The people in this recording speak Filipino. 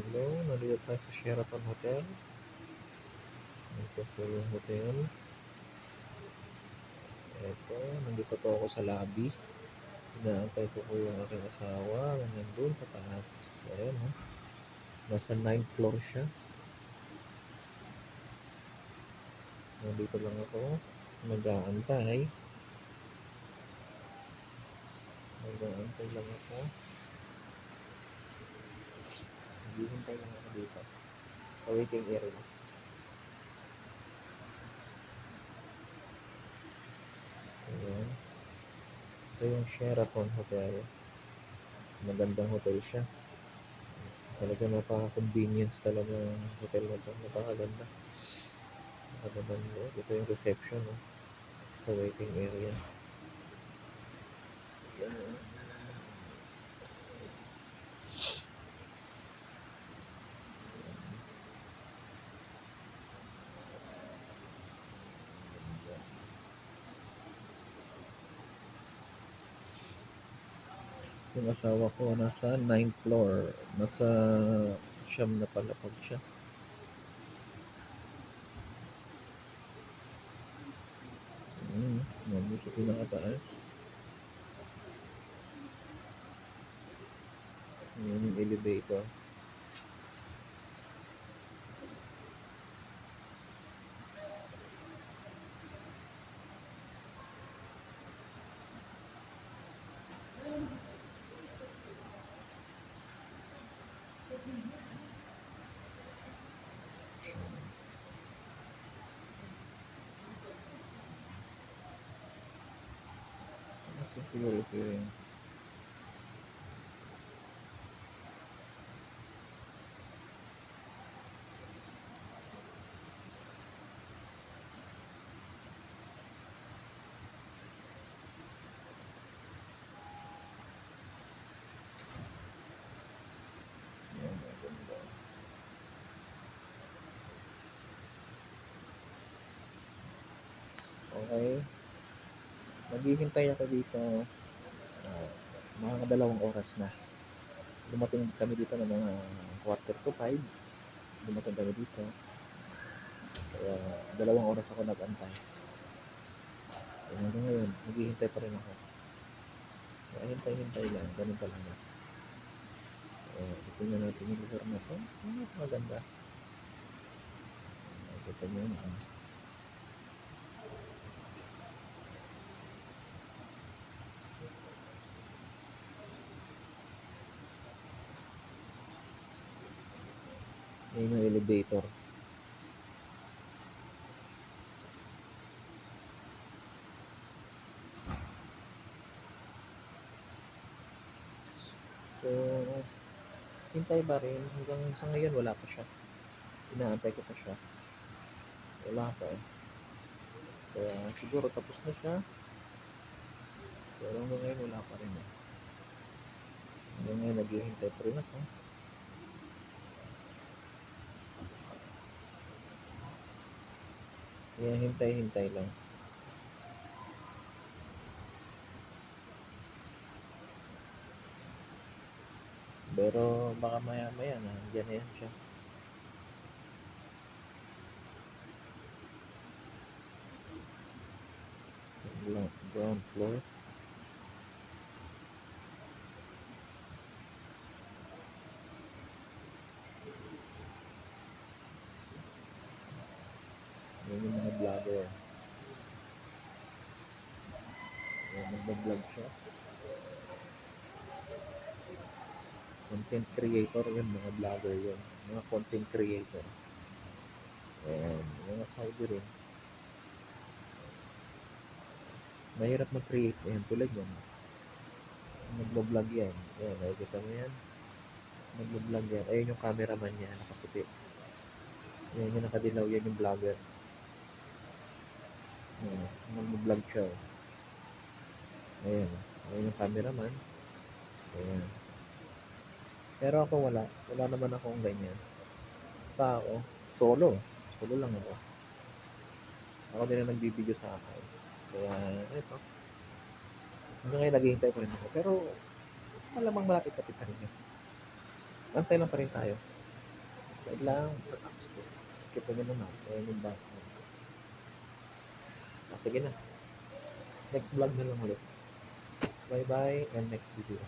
Hello, nandito tayo sa Sheraton Hotel. Ito po yung hotel. Ito, nandito po ako sa lobby. Inaantay ko po yung aking asawa. Nandun sa taas. Ayan, ha. Nasa 9th floor siya. Nandito lang ako. Nag-aantay. Nag-aantay lang ako. Naghihintay lang ako dito. Sa waiting area. Ayan. Ito yung Sheraton Hotel. Magandang hotel siya. Talaga napaka-convenience talaga yung hotel na ito. Napakaganda. Napakagandang loob. Ito yung reception, no? Sa waiting area. Yan. Yung asawa ko nasa 9th floor. Nasa siyam na palapag siya. Nandun sa pinakataas. Yan yung elevator. Security rin. Yan, maganda. Okay. Naghihintay ako dito. Mga 2 oras na. Dumating kami dito ng mga 4:45. Dumating kami dito. Kaya 2 oras ako nag-antay. Kaya hanggang ngayon, naghihintay pa rin ako. Kaya hintay-hintay lang. Ganun talaga. Tingnan natin yung lugar na to. Maganda. Nakita nyo yun. Yan yung elevator. So, hintay pa rin. Hanggang sa ngayon, wala pa siya. Inaantay ko pa siya. Wala pa eh. Kaya siguro tapos na siya. Pero hanggang ngayon, wala pa rin eh. Hanggang ngayon, naghihintay pa rin ako. Kaya hintay-hintay lang. Pero baka maya-maya na, andyan na yan siya. Ground floor. Yan yung mga vlogger. Yan, nag-vlog siya. Content creator yun, mga vlogger yun. Mga content creator. Ayan, mga Saudi rin. Mahirap mag-create. Ayan, tulad yan. Nag-vlog yan. Ayan, nakikita mo yan. Nag-vlog yan. Ayun yung cameraman niya, nakaputi. Ayan yung nakadilaw, yan yung vlogger. Ayan, nag-vlog siya. Ayan, ayun yung cameraman. Ayan. Pero ako wala. Wala naman akong ganyan. Basta ako, solo. Solo lang ako. Ako din ang nagbibideo sa akin. Kaya, ito. Hanggang ngayon, naghihintay pa rin ako. Pero, malamang malapit-lapit na rin yun. Antay lang pa rin tayo. Wait lang, tatapos ko. Kita nyo naman, ayan yung background. Sige na, next vlog na lang ulit. Bye bye and next video.